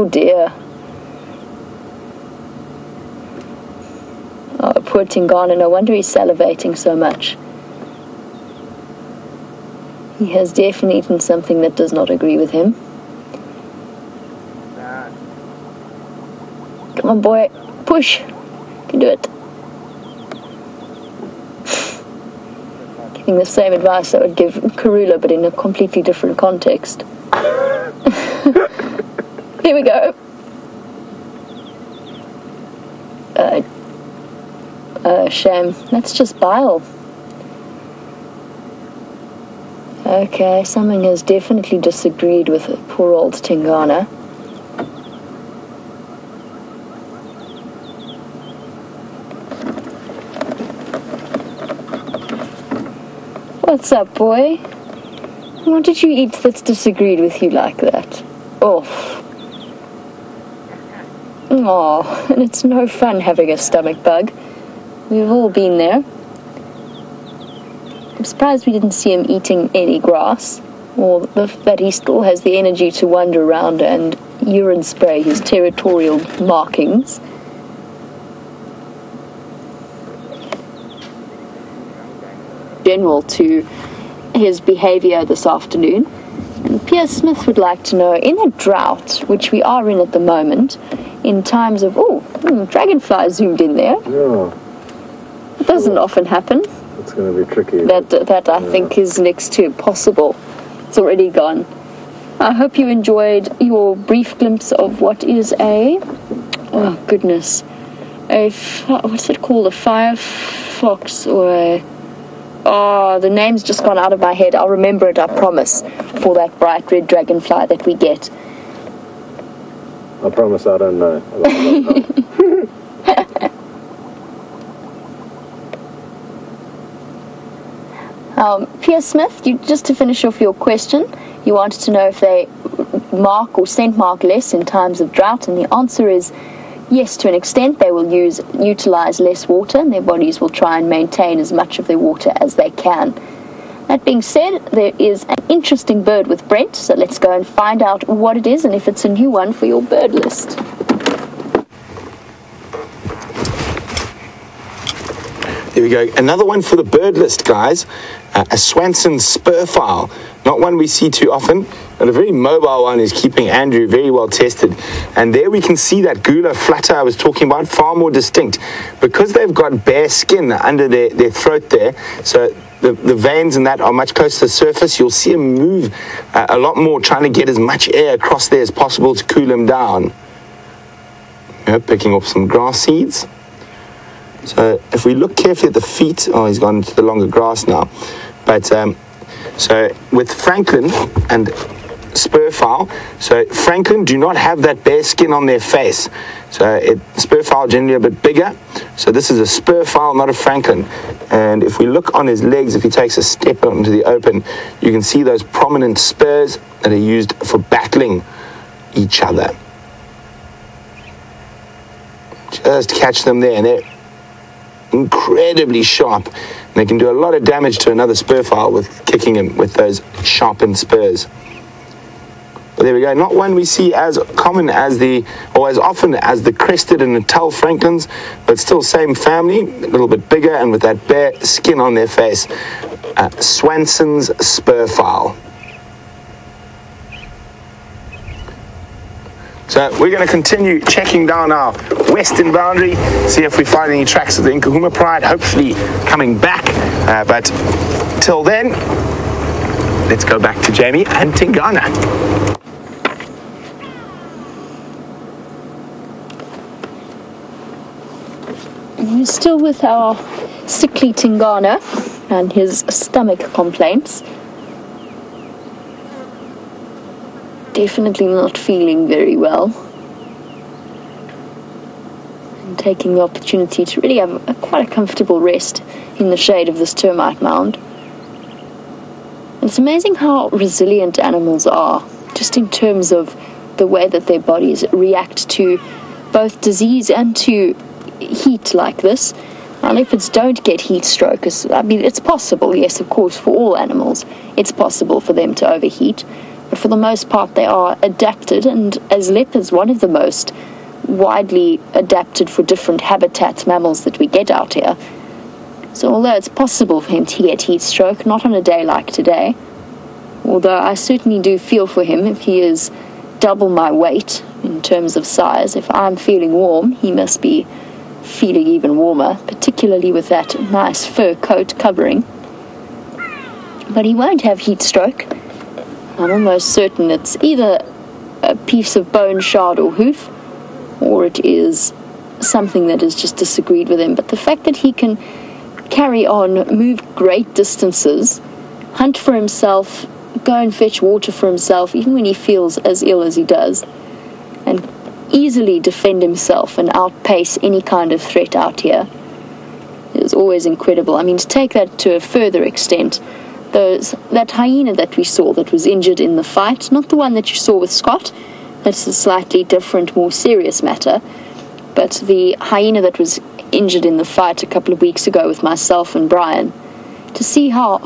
dear. Oh, poor Tingana, no wonder he's salivating so much. He has definitely eaten something that does not agree with him. Come on, boy. Push. You can do it. Giving the same advice I would give Karula, but in a completely different context. Here we go. Shame. That's just bile. Okay, something has definitely disagreed with poor old Tingana. What's up, boy? What did you eat that's disagreed with you like that? Oh. Oh, and it's no fun having a stomach bug. We've all been there. I'm surprised we didn't see him eating any grass, or that he still has the energy to wander around and urine spray his territorial markings. General to his behavior this afternoon. And Piers Smith would like to know, in a drought, which we are in at the moment, in times of, dragonfly zoomed in there. Yeah. It doesn't often happen. It's going to be tricky. That I think is next to impossible. It's already gone. I hope you enjoyed your brief glimpse of what is oh goodness, what's it called? A firefox or a... Oh, the name's just gone out of my head. I'll remember it, I promise, for that bright red dragonfly that we get. I promise I don't know. Piers Smith, just to finish off your question, you wanted to know if they mark or scent mark less in times of drought, and the answer is yes, to an extent. They will utilize less water, and their bodies will try and maintain as much of their water as they can. That being said, there is an interesting bird with Brent, so let's go and find out what it is and if it's a new one for your bird list. There we go. Another one for the bird list, guys. A Swanson spurfowl. Not one we see too often, but a very mobile one is keeping Andrew very well tested. And there we can see that gular flutter I was talking about, far more distinct. Because they've got bare skin under their throat there, so the veins and that are much closer to the surface, you'll see them move a lot more, trying to get as much air across there as possible to cool them down. Picking up some grass seeds. So if we look carefully at the feet, he's gone into the longer grass now. But so with Franklin and spurfowl, so Franklin do not have that bare skin on their face. So spurfowl generally a bit bigger. So this is a spurfowl, not a Franklin. And if we look on his legs, if he takes a step into the open, you can see those prominent spurs that are used for battling each other. Just catch them there, and they're incredibly sharp. And they can do a lot of damage to another spurfowl with kicking him with those sharpened spurs. But there we go. Not one we see as common as as often as the crested and Natal Franklins, but still same family, a little bit bigger and with that bare skin on their face. Swanson's spurfowl. So we're going to continue checking down our western boundary, see if we find any tracks of the Nkahuma Pride, hopefully coming back. But till then, let's go back to Jamie and Tingana. We're still with our sickly Tingana and his stomach complaints. Definitely not feeling very well. And taking the opportunity to really have quite a comfortable rest in the shade of this termite mound. It's amazing how resilient animals are, just in terms of the way that their bodies react to both disease and to heat like this. Our leopards don't get heat stroke. I mean, it's possible, yes, of course, for all animals. It's possible for them to overheat. But for the most part, they are adapted, and as leopards, one of the most widely adapted for different habitats mammals that we get out here. So although it's possible for him to get heat stroke, not on a day like today, although I certainly do feel for him if he is double my weight in terms of size. If I'm feeling warm, he must be feeling even warmer, particularly with that nice fur coat covering. But he won't have heat stroke. I'm almost certain it's either a piece of bone, shard or hoof, or it is something that has just disagreed with him. But the fact that he can carry on, move great distances, hunt for himself, go and fetch water for himself, even when he feels as ill as he does, and easily defend himself and outpace any kind of threat out here is always incredible. I mean, to take that to a further extent, that hyena that we saw that was injured in the fight, not the one that you saw with Scott, that's a slightly different, more serious matter, but the hyena that was injured in the fight a couple of weeks ago with myself and Brian, to see how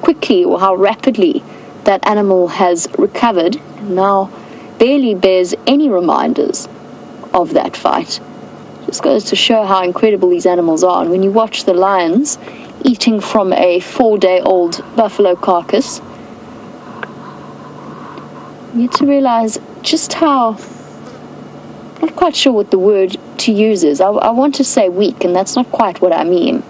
quickly or how rapidly that animal has recovered and now barely bears any reminders of that fight, just goes to show how incredible these animals are. And when you watch the lions eating from a 4-day-old buffalo carcass, you get to realize just how, not quite sure what the word to use is. I want to say weak, and that's not quite what I mean.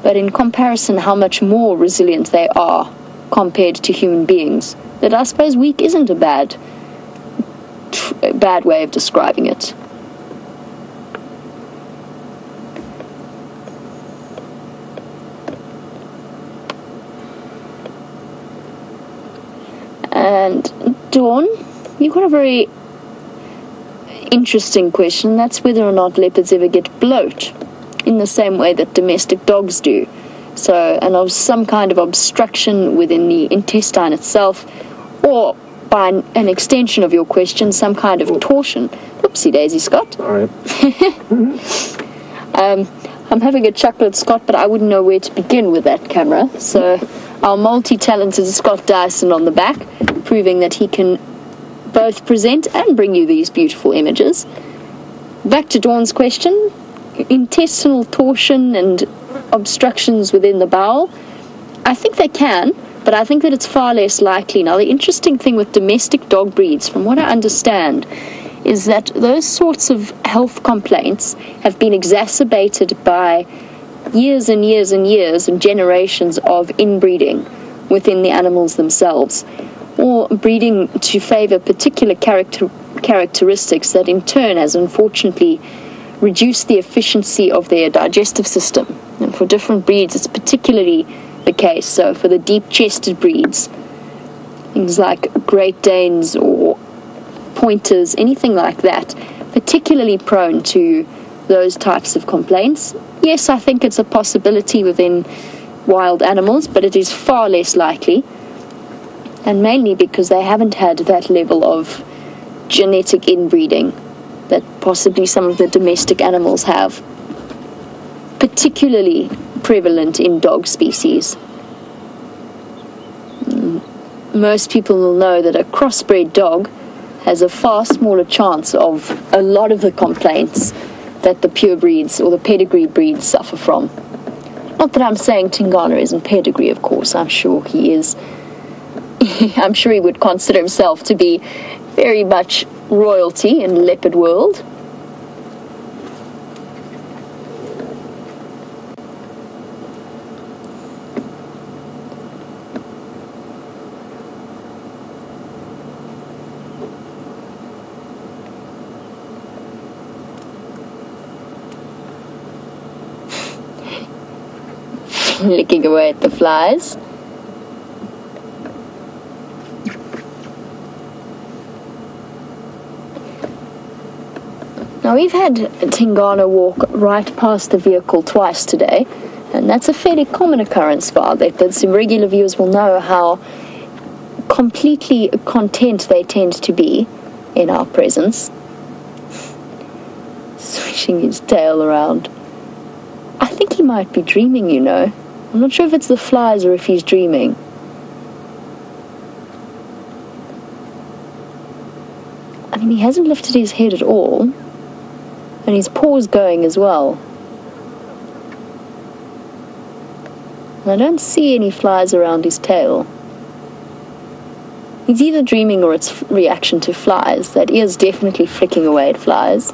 But in comparison, how much more resilient they are compared to human beings, that I suppose weak isn't a bad way of describing it. And Dawn, you've got a very interesting question. That's whether or not leopards ever get bloat in the same way that domestic dogs do. So, and of some kind of obstruction within the intestine itself, or by an extension of your question, some kind of torsion. Oopsie daisy, Scott. All right. I'm having a chuckle at Scott, but I wouldn't know where to begin with that camera. So our multi-talented Scott Dyson on the back, proving that he can both present and bring you these beautiful images. Back to Dawn's question, intestinal torsion and obstructions within the bowel, I think they can, but I think that it's far less likely. Now, the interesting thing with domestic dog breeds, from what I understand, is that those sorts of health complaints have been exacerbated by years and years and years and generations of inbreeding within the animals themselves, or breeding to favor particular characteristics that in turn has unfortunately reduced the efficiency of their digestive system. And for different breeds, it's particularly the case. So for the deep-chested breeds, things like Great Danes or Pointers, anything like that, particularly prone to those types of complaints. Yes, I think it's a possibility within wild animals, but it is far less likely, and mainly because they haven't had that level of genetic inbreeding that possibly some of the domestic animals have, particularly prevalent in dog species. Most people will know that a crossbred dog has a far smaller chance of a lot of the complaints that the pure breeds or the pedigree breeds suffer from. Not that I'm saying Tingana isn't pedigree, of course. I'm sure he is. I'm sure he would consider himself to be very much royalty in leopard world. Licking away at the flies. Now, we've had Tingana walk right past the vehicle twice today, and that's a fairly common occurrence for our leopards. Some regular viewers will know how completely content they tend to be in our presence. Swishing his tail around. I think he might be dreaming, you know. I'm not sure if it's the flies or if he's dreaming. And he hasn't lifted his head at all. And his paw's going as well. And I don't see any flies around his tail. He's either dreaming or it's reaction to flies. That ear's definitely flicking away at flies.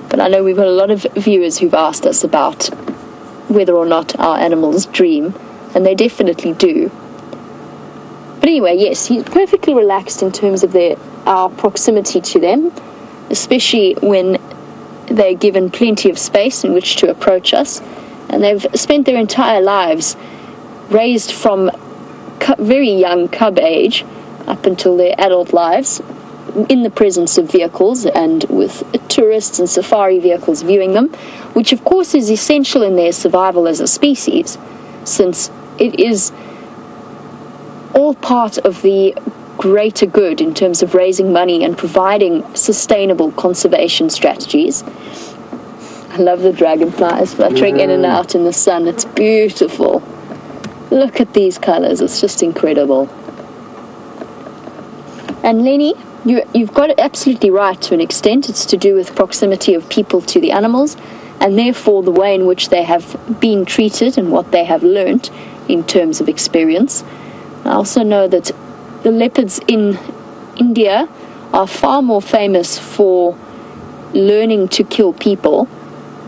But I know we've got a lot of viewers who've asked us about whether or not our animals dream, and they definitely do. But anyway, yes, he's perfectly relaxed in terms of our proximity to them, especially when they're given plenty of space in which to approach us. And they've spent their entire lives raised from very young cub age up until their adult lives in the presence of vehicles and with tourists and safari vehicles viewing them, which of course is essential in their survival as a species, since it is all part of the greater good in terms of raising money and providing sustainable conservation strategies. I love the dragonflies fluttering in and out in the sun. It's beautiful. Look at these colors. It's just incredible. And Lenny, you've got it absolutely right to an extent. It's to do with proximity of people to the animals, and therefore the way in which they have been treated and what they have learnt in terms of experience. I also know that the leopards in India are far more famous for learning to kill people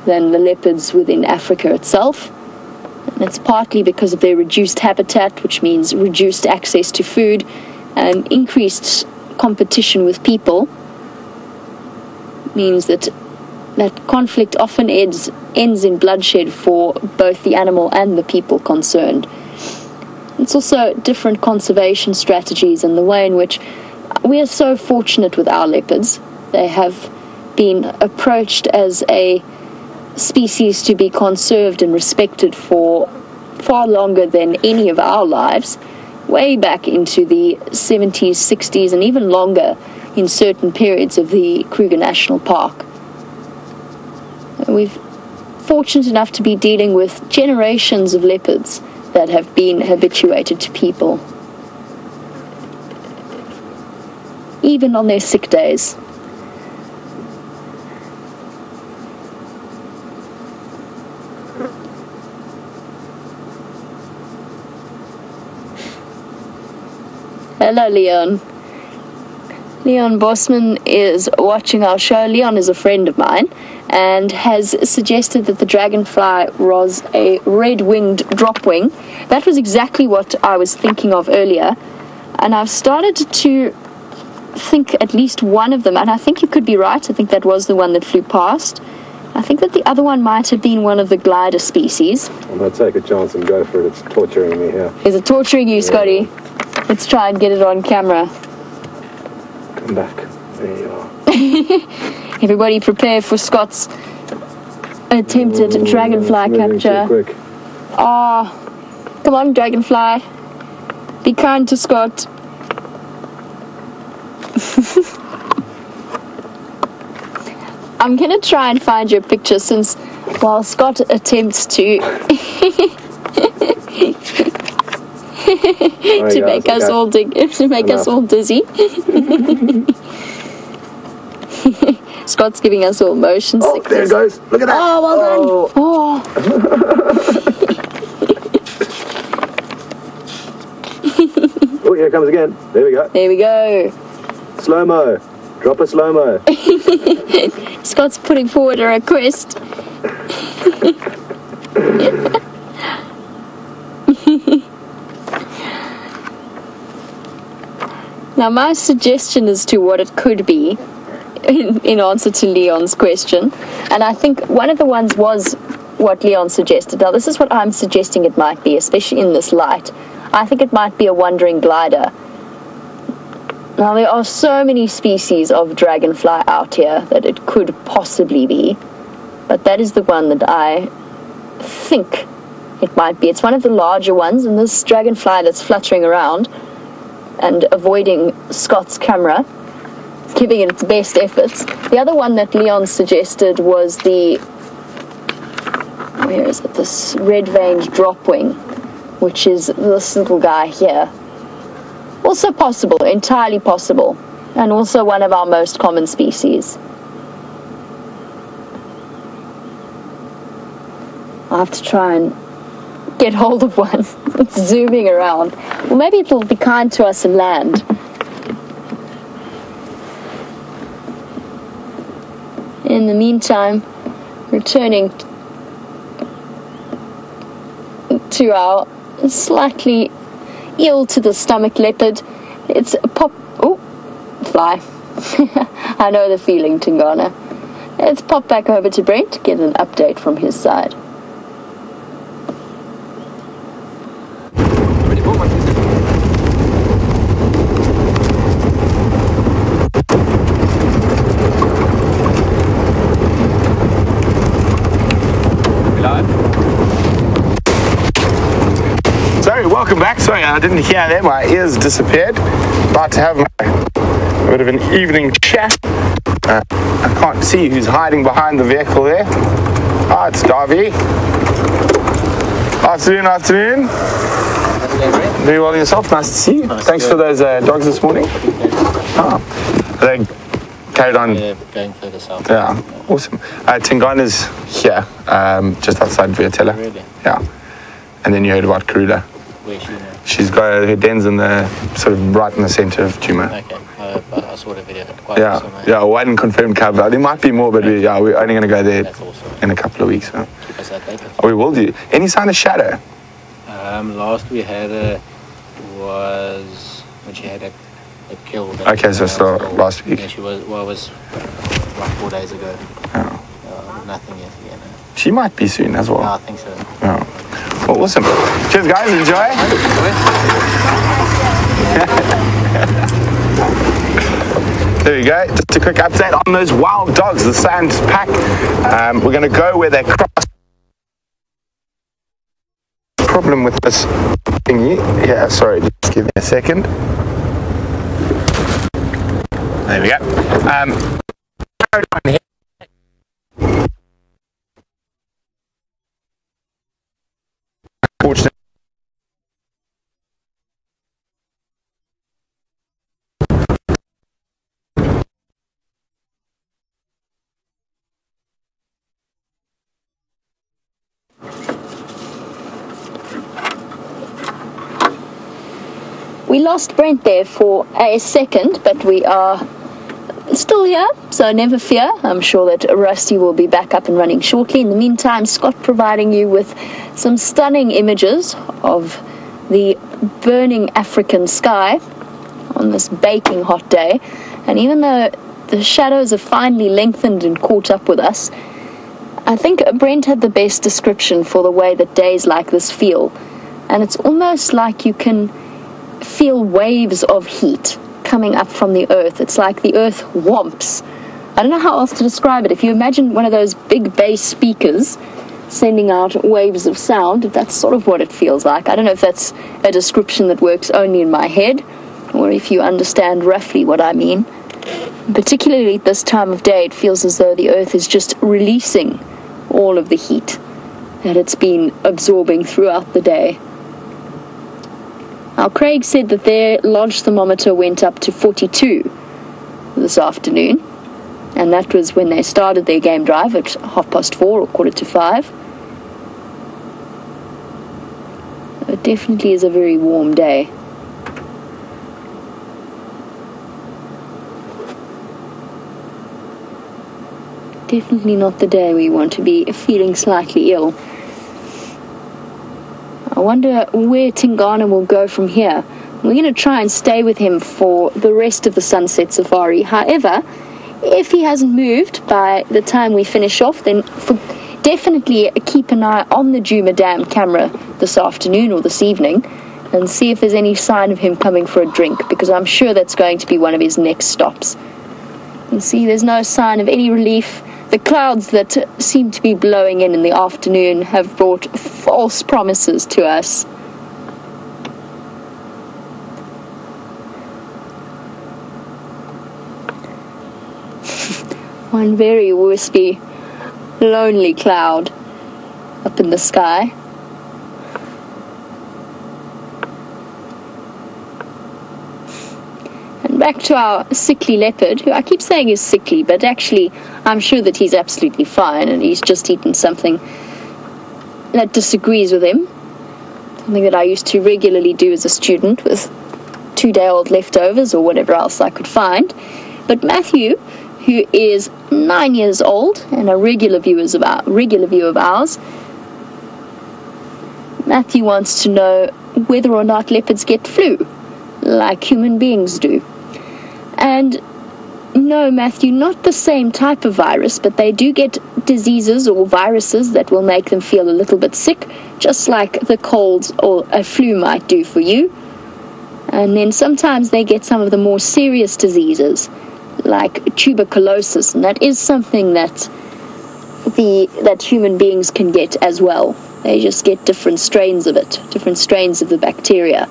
than the leopards within Africa itself. And it's partly because of their reduced habitat, which means reduced access to food and increased competition with people. Means that conflict often ends in bloodshed for both the animal and the people concerned. It's also different conservation strategies and the way in which we are so fortunate with our leopards. They have been approached as a species to be conserved and respected for far longer than any of our lives, way back into the 70s, 60s, and even longer in certain periods of the Kruger National Park. We're fortunate enough to be dealing with generations of leopards that have been habituated to people, even on their sick days. Hello, Leon. Leon Bosman is watching our show. Leon is a friend of mine and has suggested that the dragonfly was a red-winged dropwing. That was exactly what I was thinking of earlier, and I've started to think at least one of them, and I think you could be right. I think that was the one that flew past. I think that the other one might have been one of the glider species. I'm going to take a chance and go for it. It's torturing me here. Is it torturing you, Scotty? Let's try and get it on camera. Come back. There you are. Everybody prepare for Scott's attempted dragonfly capture. Too quick. Come on, dragonfly. Be kind to Scott. I'm going to try and find your picture since while Scott attempts to to make us all dizzy. Scott's giving us all motion sickness. There it goes. Look at that. Oh, well done. Oh. Oh, here it comes again. There we go. There we go. Slow-mo. Drop a slow-mo. Scott's putting forward a request. Now, my suggestion as to what it could be, in answer to Leon's question, and I think one of the ones was what Leon suggested. Now, this is what I'm suggesting it might be, especially in this light. I think it might be a wandering glider. Now, there are so many species of dragonfly out here that it could possibly be, but that is the one that I think it might be. It's one of the larger ones, and this dragonfly that's fluttering around and avoiding Scott's camera, giving it its best efforts. The other one that Leon suggested was the, where is it, this red-veined dropwing, which is this little guy here. Also possible, entirely possible, and also one of our most common species. I'll have to try and get hold of one. It's zooming around. Well, maybe it'll be kind to us and land. In the meantime, returning to our slightly ill to the stomach leopard, it's a fly. I know the feeling, Tingana. Let's pop back over to Brent to get an update from his side. Welcome back. Sorry, I didn't hear that. My ears disappeared. About to have a bit of an evening chat. I can't see who's hiding behind the vehicle there. Ah, it's Davy. Afternoon. Very well yourself. Nice to see you. Thanks for those dogs this morning. They carried on. Yeah, going further south. Yeah, awesome. Tingana's here, just outside Viatella. Really? Yeah. And then you heard about Karula. Where's she now? She's got her dens in the sort of right in the centre of Djuma. Okay, I saw the video. Quite Yeah, awesome, yeah, one confirmed cover. There might be more, but we're only going to go there That's awesome. in a couple of weeks. So. Keep us updated. Oh, we will do. Any sign of shadow? Last we had was when she had a kill. Okay, so still last week. Yeah, she was. Well, it was like 4 days ago. Oh. Nothing yet. Yeah, no. She might be soon as well. No, I think so. Oh. Well, awesome. Cheers, guys. Enjoy. There you go. Just a quick update on those wild dogs, the sand pack. We're going to go where they cross. Problem with this thingy. Yeah, sorry. Just give me a second. There we go. Fortunately. We lost Brent there for a second, but we are still here, so never fear. I'm sure that Rusty will be back up and running shortly. In the meantime, Scott providing you with some stunning images of the burning African sky on this baking hot day. And even though the shadows have finally lengthened and caught up with us, I think Brent had the best description for the way that days like this feel. And it's almost like you can feel waves of heat coming up from the earth. It's like the earth whomps. I don't know how else to describe it. If you imagine one of those big bass speakers sending out waves of sound, that's sort of what it feels like. I don't know if that's a description that works only in my head, or if you understand roughly what I mean. Particularly at this time of day, it feels as though the earth is just releasing all of the heat that it's been absorbing throughout the day. Now, Craig said that their lodge thermometer went up to 42 this afternoon, and that was when they started their game drive at 4:30 or 4:45. It definitely is a very warm day. Definitely not the day we want to be feeling slightly ill. I wonder where Tingana will go from here. We're going to try and stay with him for the rest of the sunset safari. However, if he hasn't moved by the time we finish off, then definitely keep an eye on the Djuma Dam camera this afternoon or this evening and see if there's any sign of him coming for a drink, because I'm sure that's going to be one of his next stops. And see, there's no sign of any relief. The clouds that seem to be blowing in the afternoon have brought false promises to us. One very wispy, lonely cloud up in the sky. back to our sickly leopard, who I keep saying is sickly, but actually I'm sure that he's absolutely fine and he's just eaten something that disagrees with him. Something that I used to regularly do as a student with 2-day-old leftovers or whatever else I could find. But Matthew, who is 9 years old and a regular viewer of ours, Matthew wants to know whether or not leopards get flu, like human beings do. And no, Matthew, not the same type of virus, but they do get diseases or viruses that will make them feel a little bit sick, just like the colds or a flu might do for you. And then sometimes they get some of the more serious diseases, like tuberculosis, and that is something that human beings can get as well. They just get different strains of it, different strains of the bacteria.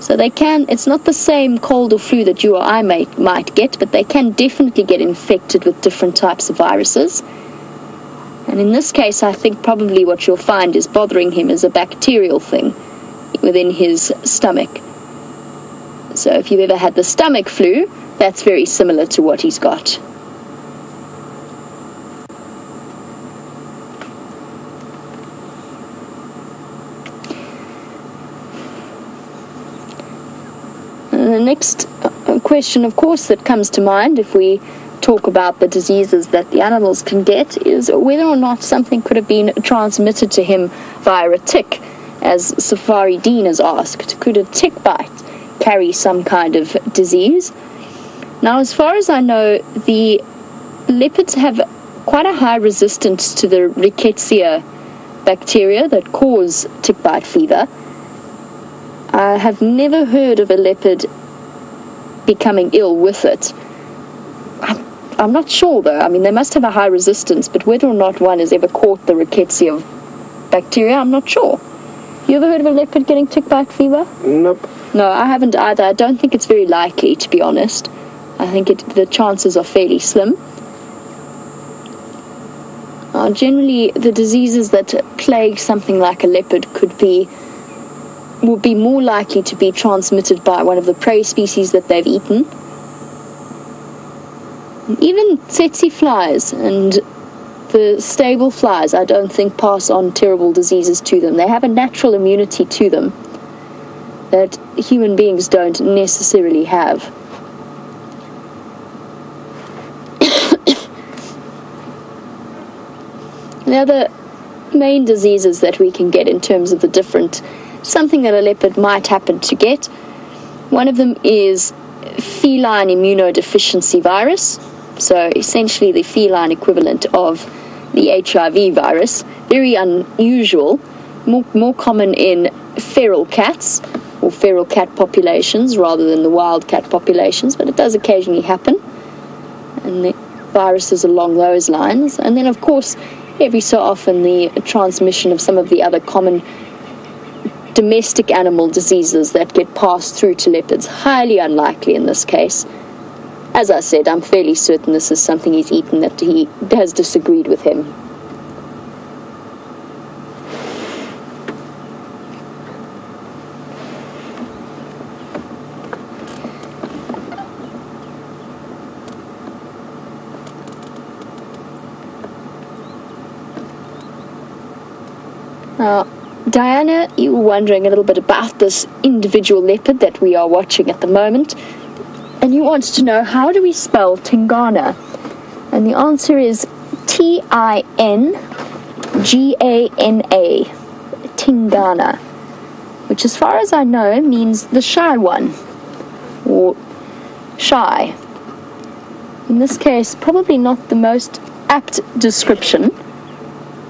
So it's not the same cold or flu that you or I might get, but they can definitely get infected with different types of viruses. And in this case, I think probably what you'll find is bothering him is a bacterial thing within his stomach. So if you've ever had the stomach flu, that's very similar to what he's got. And the next question, of course, that comes to mind if we talk about the diseases that the animals can get is whether or not something could have been transmitted to him via a tick, as Safari Dean has asked. Could a tick bite carry some kind of disease? Now, as far as I know, the leopards have quite a high resistance to the rickettsia bacteria that cause tick bite fever. I have never heard of a leopard becoming ill with it. I'm not sure, though. I mean, they must have a high resistance, but whether or not one has ever caught the rickettsia bacteria, I'm not sure. You ever heard of a leopard getting tick bite fever? Nope. No, I haven't either. I don't think it's very likely, to be honest. I think the chances are fairly slim. Generally, the diseases that plague something like a leopard would be more likely to be transmitted by one of the prey species that they've eaten. Even tsetse flies and the stable flies, I don't think, pass on terrible diseases to them. They have a natural immunity to them that human beings don't necessarily have. The other main diseases that we can get in terms of something that a leopard might happen to get, one of them is feline immunodeficiency virus. So essentially the feline equivalent of the HIV virus. Very unusual, more common in feral cats or feral cat populations rather than the wild cat populations, but it does occasionally happen. And the viruses along those lines. And then, of course, every so often the transmission of some of the other common domestic animal diseases that get passed through to leopards. Highly unlikely in this case. As I said, I'm fairly certain this is something he's eaten that he has disagreed with him. Now, Diana, you were wondering a little bit about this individual leopard that we are watching at the moment. And you want to know, how do we spell Tingana? And the answer is Tingana. Tingana. Which, as far as I know, means the shy one. Or shy. In this case, probably not the most apt description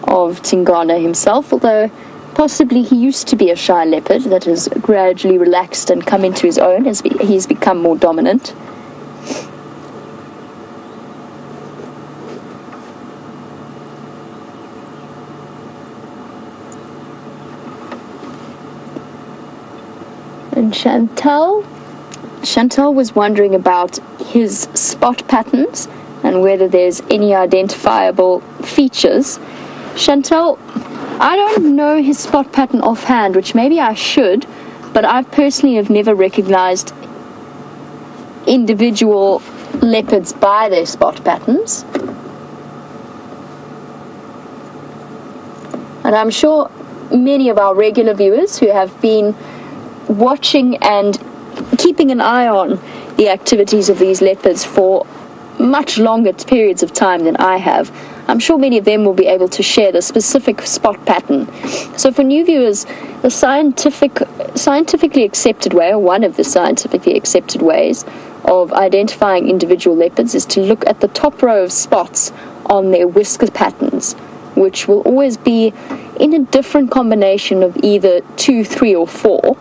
of Tingana himself, although possibly he used to be a shy leopard that has gradually relaxed and come into his own as he's become more dominant. And Chantal was wondering about his spot patterns and whether there's any identifiable features. Chantal, I don't know his spot pattern offhand, which maybe I should, but I personally have never recognized individual leopards by their spot patterns. And I'm sure many of our regular viewers who have been watching and keeping an eye on the activities of these leopards for much longer periods of time than I have, I'm sure many of them will be able to share the specific spot pattern. So for new viewers, the scientifically accepted way, or one of the scientifically accepted ways of identifying individual leopards, is to look at the top row of spots on their whisker patterns, which will always be in a different combination of either 2, 3, or 4,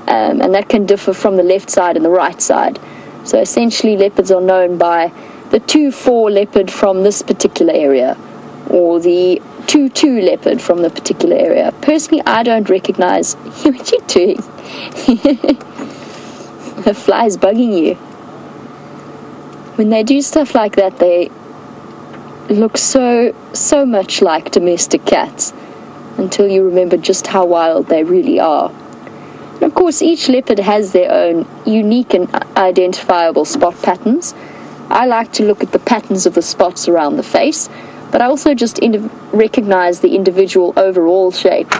and that can differ from the left side and the right side. So essentially leopards are known by the 2-4 leopard from this particular area, or the 2-2 leopard from the particular area. Personally, I don't recognize what you're doing. The fly's bugging you. When they do stuff like that, they look so much like domestic cats, until you remember just how wild they really are. And of course, each leopard has their own unique and identifiable spot patterns. I like to look at the patterns of the spots around the face, but I also just recognize the individual overall shape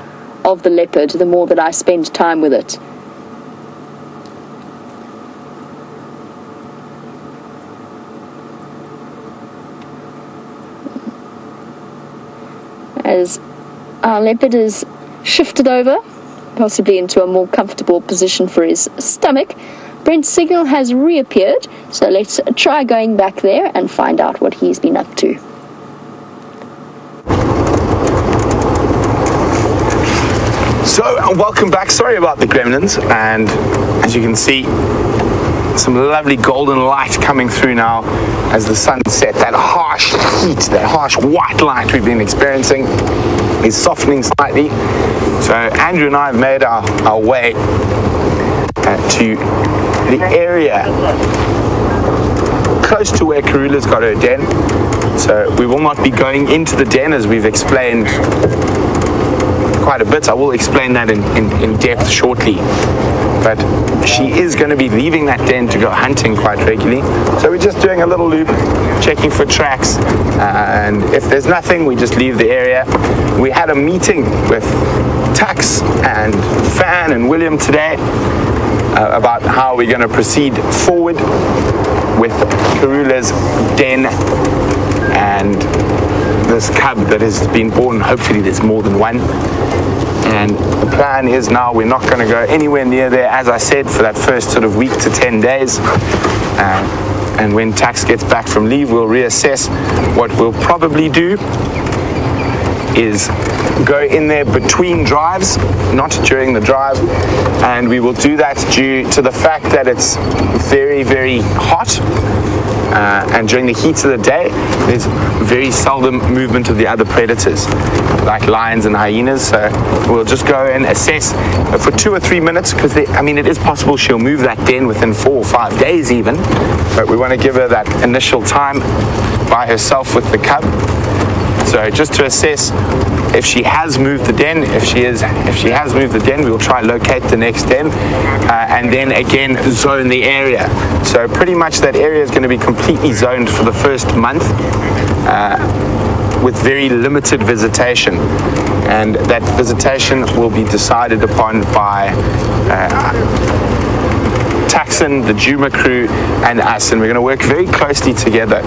of the leopard the more that I spend time with it. As our leopard is shifted over, possibly into a more comfortable position for his stomach, Brent's signal has reappeared, so let's try going back there and find out what he's been up to. So, welcome back. Sorry about the gremlins, and as you can see, some lovely golden light coming through now as the sun sets. That harsh heat, that harsh white light we've been experiencing is softening slightly. So Andrew and I have made our way to the area close to where Karula's got her den. So we will not be going into the den, as we've explained quite a bit. I will explain that in depth shortly. But she is going to be leaving that den to go hunting quite regularly. So we're just doing a little loop, checking for tracks, and if there's nothing, we just leave the area. We had a meeting with Tux and Fan and William today about how we're going to proceed forward with Karula's den and this cub that has been born. Hopefully there's more than one. And the plan is now we're not going to go anywhere near there, as I said, for that first sort of week to 10 days. And when Tax gets back from leave, we'll reassess. What we'll probably do is go in there between drives, not during the drive. And we will do that due to the fact that it's very, very hot. And during the heat of the day, there's very seldom movement of the other predators, like lions and hyenas. So we'll just go and assess for 2 or 3 minutes, because it is possible she'll move that den within 4 or 5 days even. But we want to give her that initial time by herself with the cub. So just to assess if she has moved the den. If she has moved the den, we'll try locate the next den, and then again zone the area. So pretty much that area is going to be completely zoned for the first month, with very limited visitation, and that visitation will be decided upon by Taxon, the Djuma crew, and us, and we're going to work very closely together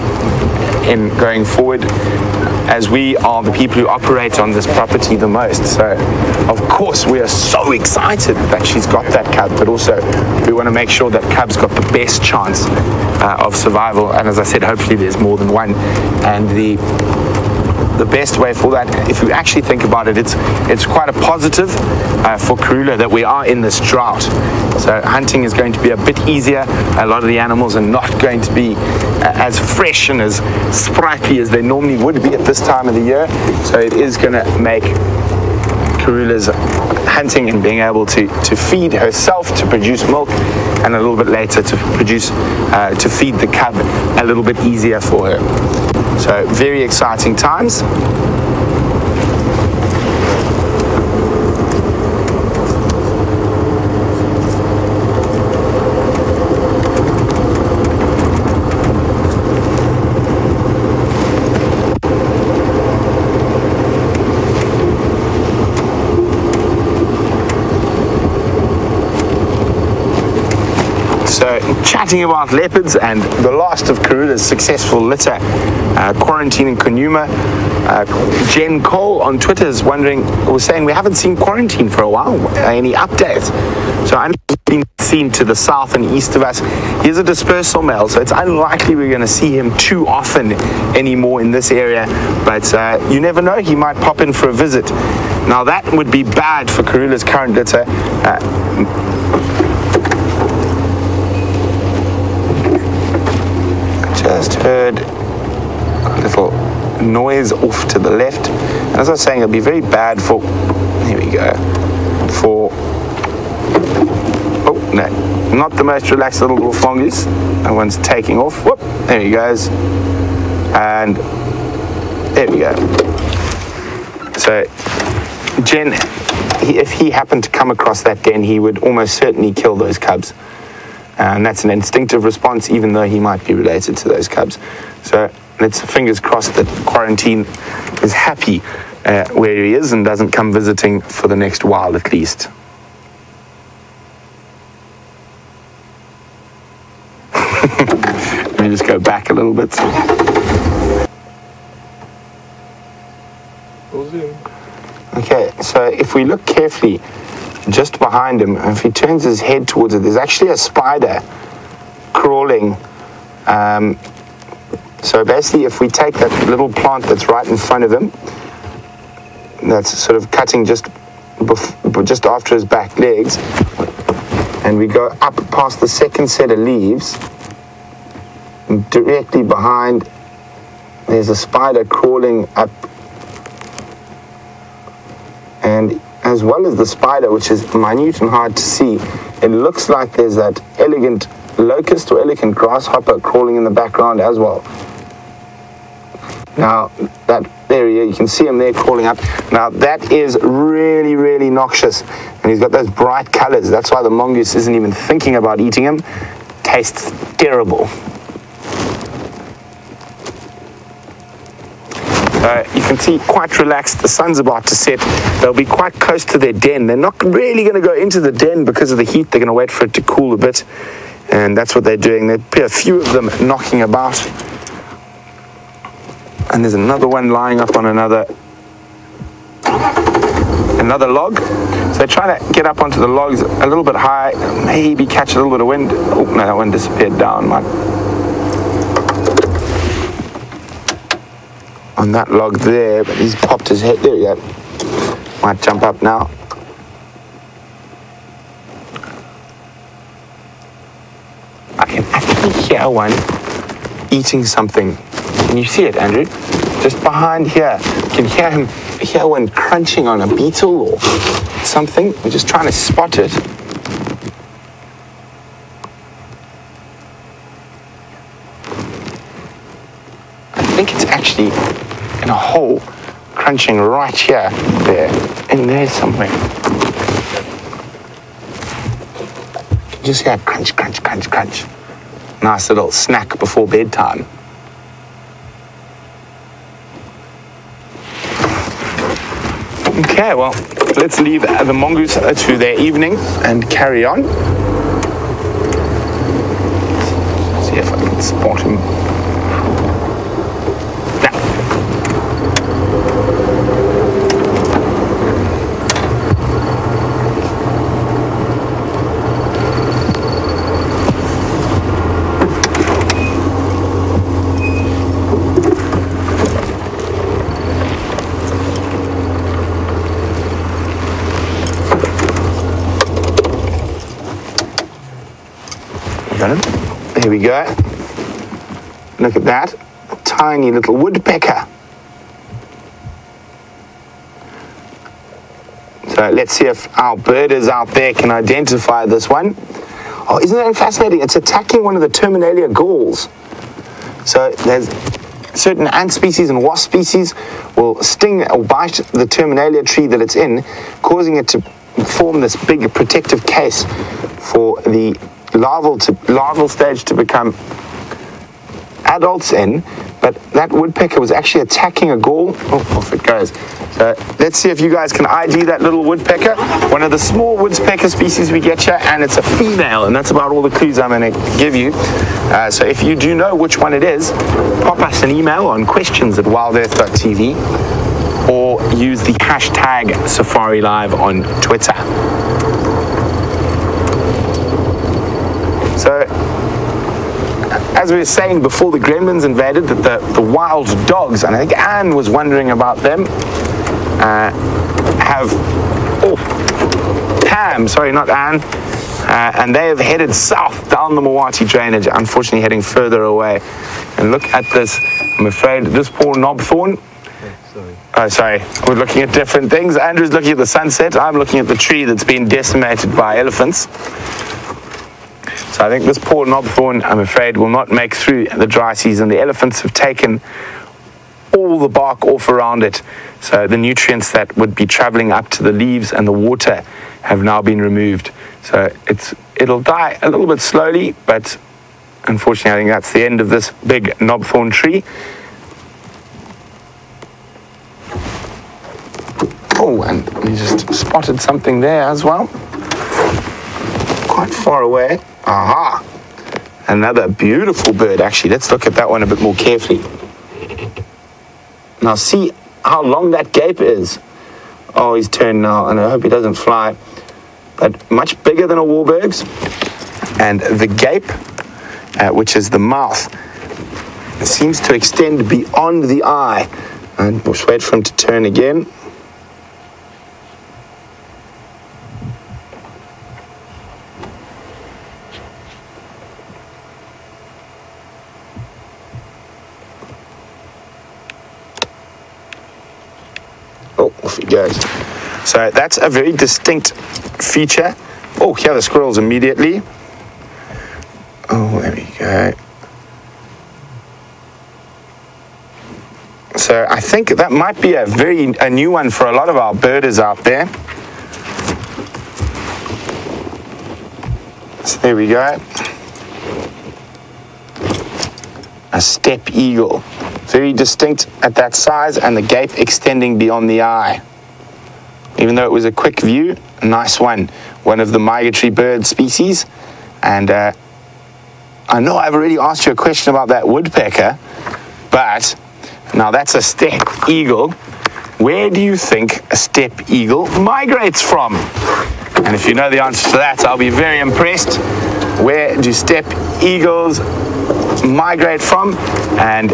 in going forward, as we are the people who operate on this property the most. So of course we are so excited that she's got that cub, but also we want to make sure that cub's got the best chance of survival. And as I said, hopefully there's more than one. And the best way for that, if you actually think about it, it's quite a positive for Karula that we are in this drought. So hunting is going to be a bit easier. A lot of the animals are not going to be as fresh and as sprightly as they normally would be at this time of the year. So it is going to make Karula's hunting and being able to feed herself, to produce milk, and a little bit later to feed the cub a little bit easier for her. So very exciting times. chatting about leopards and the last of Karula's successful litter quarantine in Tingana. Jen Cole on Twitter is was saying we haven't seen quarantine for a while. Any updates? So I know he's been seen to the south and east of us. He's a dispersal male, so it's unlikely we're going to see him too often anymore in this area. But you never know, he might pop in for a visit. Now that would be bad for Karula's current litter. Just heard a little noise off to the left. And as I was saying, it'll be very bad for, here we go, for, oh no, not the most relaxed little dwarf mongoose. That one's taking off. Whoop, there he goes. And there we go. So Jen, if he happened to come across that den, he would almost certainly kill those cubs. And that's an instinctive response, even though he might be related to those cubs. So let's fingers crossed that quarantine is happy where he is and doesn't come visiting for the next while at least. Let me just go back a little bit. Okay, so if we look carefully, just behind him, if he turns his head towards it, there's actually a spider crawling. So basically, if we take that little plant that's right in front of him, that's sort of cutting just after his back legs, and we go up past the second set of leaves, directly behind, there's a spider crawling up. And as well as the spider, which is minute and hard to see, it looks like there's that elegant locust or elegant grasshopper crawling in the background as well. Now, that area, you can see him there crawling up. Now, that is really, really noxious. And he's got those bright colors. That's why the mongoose isn't even thinking about eating him. Tastes terrible. You can see quite relaxed. The sun's about to set. They'll be quite close to their den. They're not really going to go into the den because of the heat. They're going to wait for it to cool a bit. And that's what they're doing. There appear a few of them knocking about. And there's another one lying up on another log. So they're trying to get up onto the logs a little bit high, maybe catch a little bit of wind. Oh, no, that one disappeared down. On that log there, but he's popped his head. There we go. Might jump up now. I can actually hear one eating something. Can you see it, Andrew? Just behind here. You can hear one crunching on a beetle or something. We're just trying to spot it. I think it's actually in a hole, crunching right here, there, in there somewhere. Just hear crunch, crunch, crunch, crunch. Nice little snack before bedtime. Okay, well, let's leave the mongoose to their evening and carry on. Let's see if I can spot him. There we go. Look at that. A tiny little woodpecker. So let's see if our birders out there can identify this one. Oh, isn't that fascinating? It's attacking one of the Terminalia galls. So there's certain ant species and wasp species will sting or bite the Terminalia tree that it's in, causing it to form this big protective case for the larval stage to become adults in, but that woodpecker was actually attacking a gall. Oh, off it goes. So let's see if you guys can ID that little woodpecker. One of the small woodpecker species we get here, and it's a female, and that's about all the clues I'm going to give you. So if you do know which one it is, pop us an email on questions@wildearth.tv or use the hashtag #SafariLive on Twitter. So, as we were saying before the gremlins invaded, that the wild dogs, and I think Anne was wondering about them, Pam, sorry, not Anne, and they have headed south down the Mawati drainage, unfortunately heading further away. And look at this, I'm afraid this poor knobthorn. Oh, sorry, we're looking at different things. Andrew's looking at the sunset, I'm looking at the tree that's been decimated by elephants. So I think this poor knobthorn, I'm afraid, will not make through the dry season. The elephants have taken all the bark off around it. So the nutrients that would be traveling up to the leaves and the water have now been removed. So it'll die a little bit slowly, but unfortunately I think that's the end of this big knobthorn tree. Oh, and we just spotted something there as well. Quite far away. Aha! Another beautiful bird, actually. Let's look at that one a bit more carefully. Now see how long that gape is. Oh, he's turned now, and I hope he doesn't fly. But much bigger than a Warburg's. And the gape, which is the mouth, seems to extend beyond the eye. And we'll wait for him to turn again. Oh, off he goes. So that's a very distinct feature. Oh, here are the squirrels immediately. Oh, there we go. So I think that might be a new one for a lot of our birders out there. So there we go. A steppe eagle. Very distinct at that size, and the gape extending beyond the eye. Even though it was a quick view, a nice one. One of the migratory bird species. And I know I've already asked you a question about that woodpecker, but now that's a steppe eagle. Where do you think a steppe eagle migrates from? And if you know the answer to that, I'll be very impressed. Where do steppe eagles migrate from? And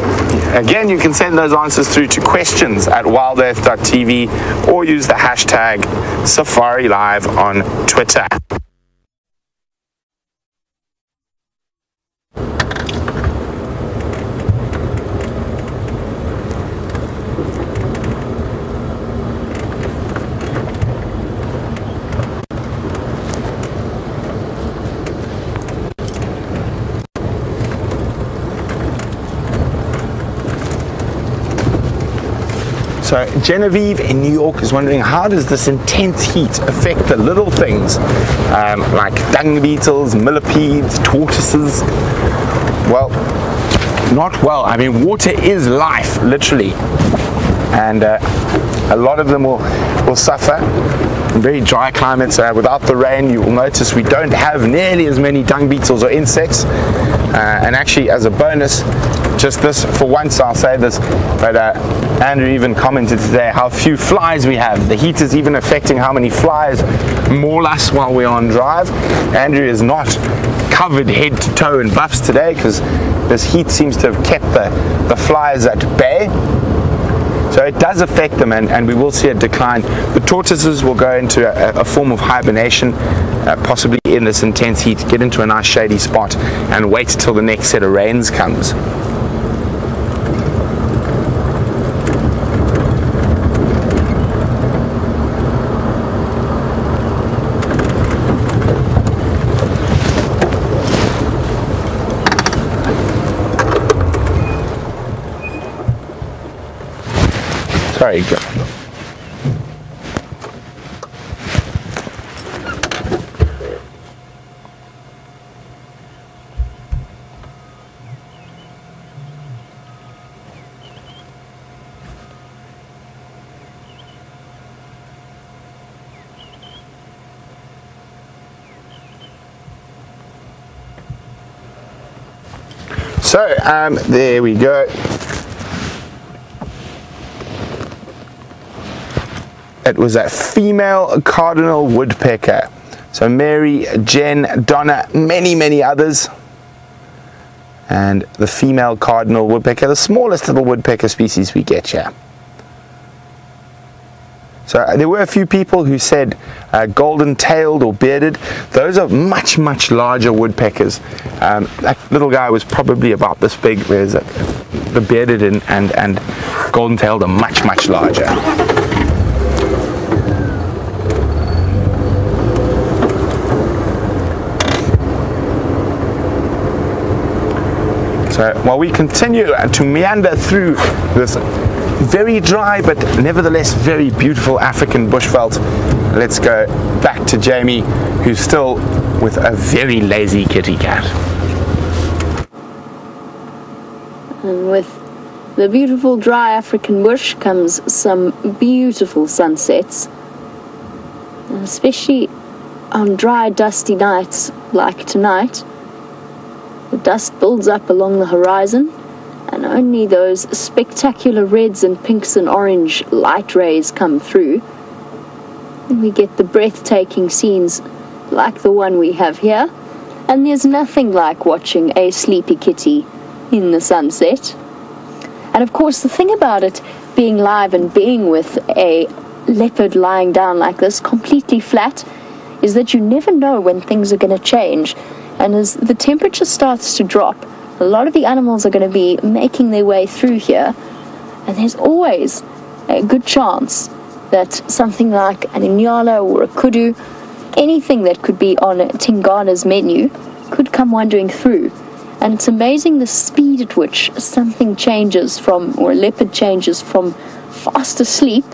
again, you can send those answers through to questions@wildearth.tv or use the hashtag #SafariLive on Twitter. So Genevieve in New York is wondering, how does this intense heat affect the little things like dung beetles, millipedes, tortoises? Well, not well. I mean, water is life, literally. And a lot of them will suffer. In very dry climates, without the rain, you will notice we don't have nearly as many dung beetles or insects. And actually, as a bonus, just this, for once I'll say this, but Andrew even commented today how few flies we have. The heat is even affecting how many flies maul us while we're on drive. Andrew is not covered head to toe in buffs today because this heat seems to have kept the flies at bay. So it does affect them, and we will see a decline. The tortoises will go into a form of hibernation, possibly in this intense heat, get into a nice shady spot and wait till the next set of rains comes. Sorry, go. So, there we go. It was a female cardinal woodpecker. So Mary, Jen, Donna, many others. And the female cardinal woodpecker, the smallest little woodpecker species we get here. So there were a few people who said golden-tailed or bearded. Those are much larger woodpeckers. That little guy was probably about this big, whereas the bearded and golden-tailed are much larger. So while we continue to meander through this very dry but nevertheless very beautiful African bushveld, let's go back to Jamie, who's still with a very lazy kitty cat. And with the beautiful dry African bush comes some beautiful sunsets, and especially on dry dusty nights like tonight. The dust builds up along the horizon, and only those spectacular reds and pinks and orange light rays come through. And we get the breathtaking scenes like the one we have here, and there's nothing like watching a sleepy kitty in the sunset. And of course, the thing about it being live and being with a leopard lying down like this, completely flat, is that you never know when things are going to change. And as the temperature starts to drop, a lot of the animals are going to be making their way through here, and there's always a good chance that something like an inyala or a kudu, anything that could be on Tingana's menu, could come wandering through. And it's amazing the speed at which something changes from, or a leopard changes from fast asleep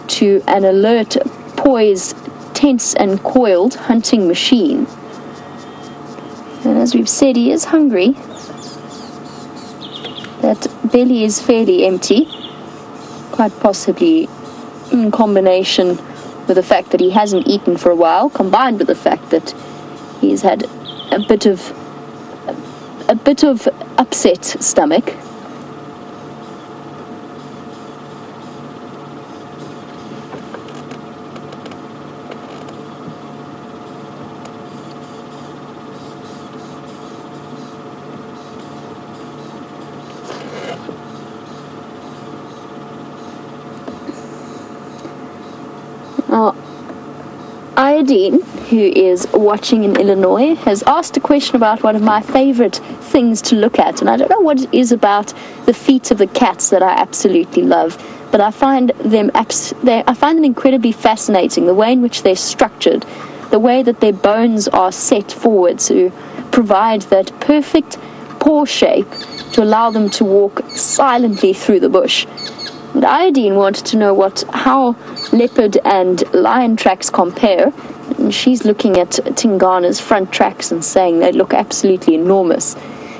to an alert, poised, tense and coiled hunting machine. And as we've said, he is hungry. That belly is fairly empty, quite possibly in combination with the fact that he hasn't eaten for a while, combined with the fact that he's had a bit of upset stomach. Iodine, who is watching in Illinois, has asked a question about one of my favorite things to look at, and I don't know what it is about the feet of the cats that I absolutely love, but I find them incredibly fascinating, the way in which they're structured, the way that their bones are set forward to provide that perfect paw shape to allow them to walk silently through the bush. And Iodine wanted to know how leopard and lion tracks compare, and she's looking at Tingana's front tracks and saying they look absolutely enormous.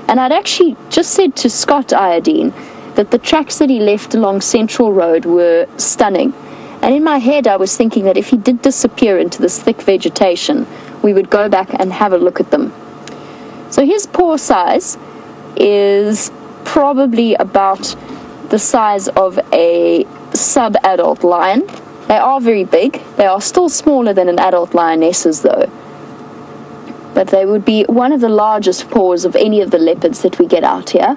And I'd actually just said to Scott Iodine that the tracks that he left along Central Road were stunning. And in my head I was thinking that if he did disappear into this thick vegetation, we would go back and have a look at them. So his paw size is probably about the size of a sub-adult lion. They are very big. They are still smaller than an adult lioness's though. But they would be one of the largest paws of any of the leopards that we get out here.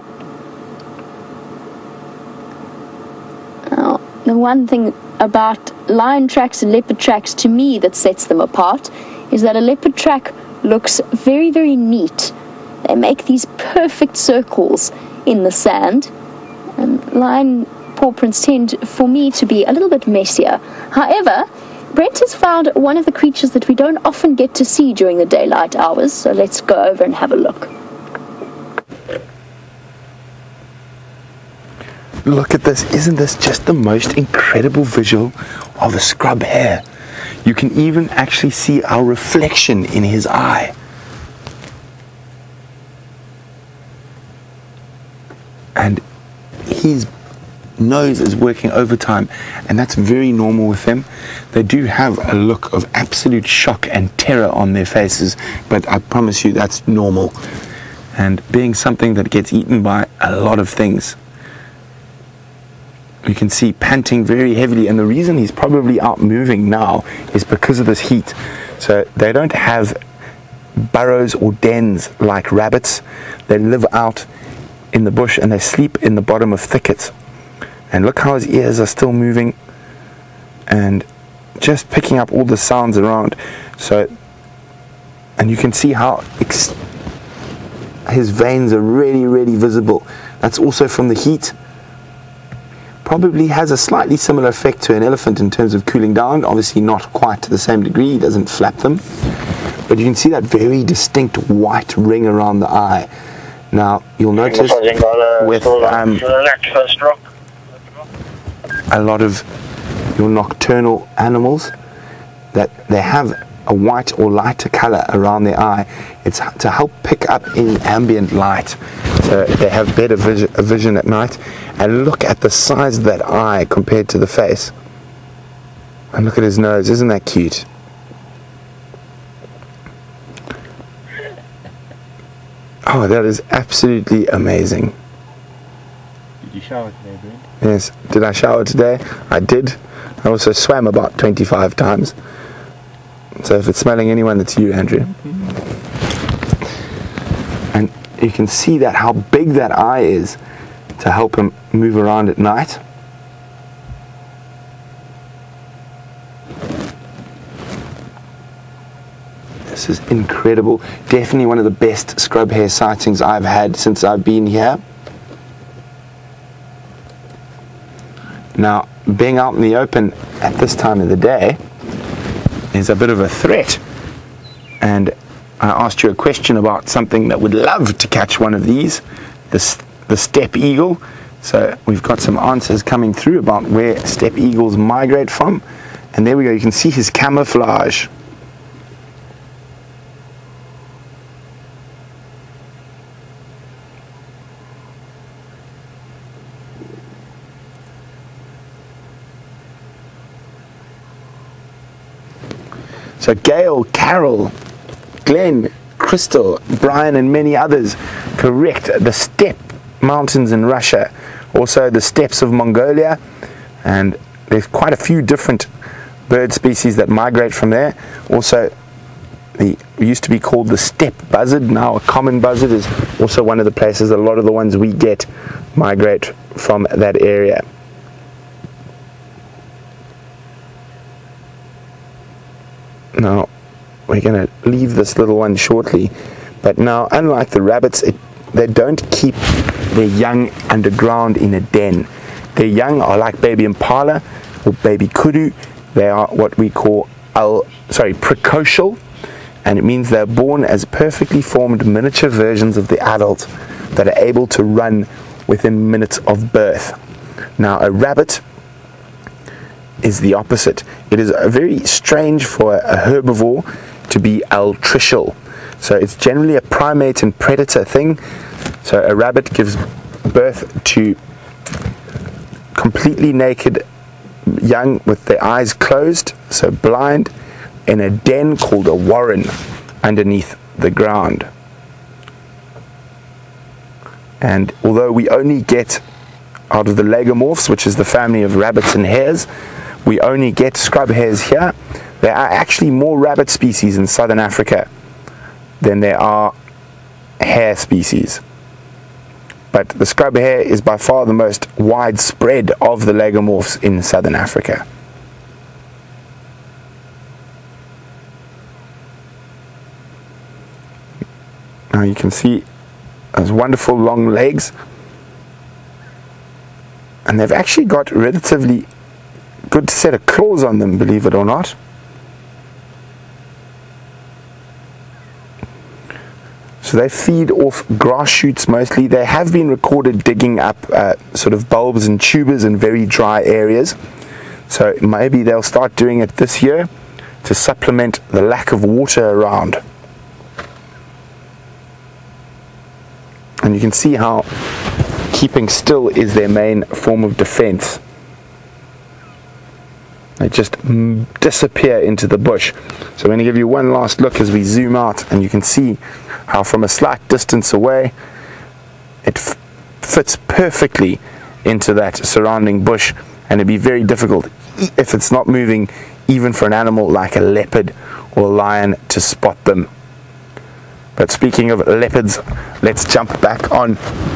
Now, the one thing about lion tracks and leopard tracks to me that sets them apart is that a leopard track looks very, very neat. They make these perfect circles in the sand. And lion paw prints tend, for me, to be a little bit messier. However, Brent has found one of the creatures that we don't often get to see during the daylight hours, so let's go over and have a look. Look at this. Isn't this just the most incredible visual of a scrub hare? You can even actually see our reflection in his eye. And his nose is working overtime, and that's very normal with them. They do have a look of absolute shock and terror on their faces, but I promise you that's normal. and being something that gets eaten by a lot of things. You can see panting very heavily, and the reason he's probably out moving now is because of this heat. So they don't have burrows or dens like rabbits. They live out in the bush and they sleep in the bottom of thickets. And look how his ears are still moving and just picking up all the sounds around. So, and you can see how his veins are really visible. That's also from the heat. Probably has a slightly similar effect to an elephant in terms of cooling down. Obviously not quite to the same degree. He doesn't flap them. But you can see that very distinct white ring around the eye. Now, you'll notice with a lot of your nocturnal animals that they have a white or lighter color around their eye. It's to help pick up any ambient light, so they have better vision at night. And look at the size of that eye compared to the face, and look at his nose. Isn't that cute? Oh, that is absolutely amazing. Did you shower today, Brent? Yes. Did I shower today? I did. I also swam about 25 times. So if it's smelling anyone, it's you, Andrew. And you can see that how big that eye is to help him move around at night. This is incredible. Definitely one of the best scrub hare sightings I've had since I've been here. Now, being out in the open at this time of the day is a bit of a threat. And I asked you a question about something that would love to catch one of these, the steppe eagle. So we've got some answers coming through about where steppe eagles migrate from. And there we go, you can see his camouflage. So Gail, Carol, Glenn, Crystal, Brian and many others correct. The steppe mountains in Russia, also the steppes of Mongolia, and there's quite a few different bird species that migrate from there. Also, it used to be called the steppe buzzard, now a common buzzard is also one of the places a lot of the ones we get migrate from that area. Now, we're going to leave this little one shortly, but now, unlike the rabbits, they don't keep their young underground in a den. Their young are like baby impala or baby kudu. They are what we call precocial, and it means they're born as perfectly formed miniature versions of the adult that are able to run within minutes of birth. Now, a rabbit is the opposite. It is very strange for a herbivore to be altricial. So it's generally a primate and predator thing. So a rabbit gives birth to completely naked young with their eyes closed, so blind, in a den called a warren underneath the ground. And although we only get out of the lagomorphs, which is the family of rabbits and hares, we only get scrub hares here. There are actually more rabbit species in southern Africa than there are hare species. But the scrub hare is by far the most widespread of the lagomorphs in southern Africa. Now you can see those wonderful long legs, and they've actually got relatively good set of claws on them, believe it or not. So they feed off grass shoots mostly. They have been recorded digging up sort of bulbs and tubers in very dry areas. So maybe they'll start doing it this year to supplement the lack of water around. And you can see how keeping still is their main form of defense. They just disappear into the bush. So I'm going to give you one last look as we zoom out, and you can see how from a slight distance away it fits perfectly into that surrounding bush, and it'd be very difficult if it's not moving, even for an animal like a leopard or a lion, to spot them. But speaking of leopards, let's jump back on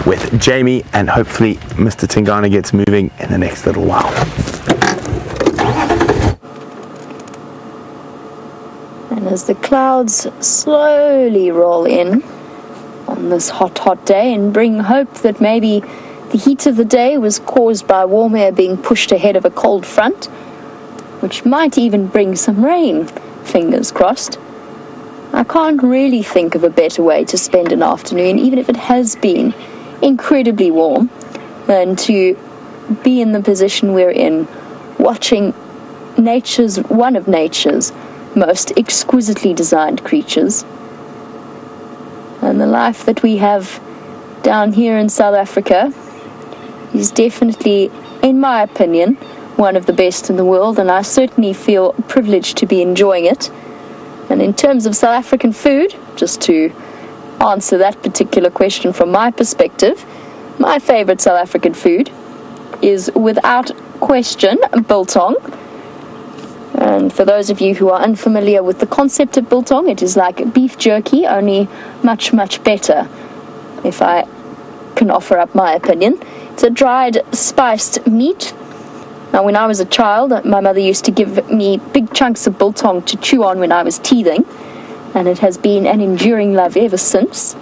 with Jamie, and hopefully Mr. Tingana gets moving in the next little while. And as the clouds slowly roll in on this hot, hot day and bring hope that maybe the heat of the day was caused by warm air being pushed ahead of a cold front, which might even bring some rain, fingers crossed, I can't really think of a better way to spend an afternoon, even if it has been incredibly warm, than to be in the position we're in, watching one of nature's most exquisitely designed creatures. And the life that we have down here in South Africa is definitely, in my opinion, one of the best in the world, and I certainly feel privileged to be enjoying it. And in terms of South African food, just to answer that particular question from my perspective, my favorite South African food is without question biltong. And for those of you who are unfamiliar with the concept of biltong, it is like beef jerky, only much, much better, if I can offer up my opinion. It's a dried, spiced meat. Now, when I was a child, my mother used to give me big chunks of biltong to chew on when I was teething, and it has been an enduring love ever since.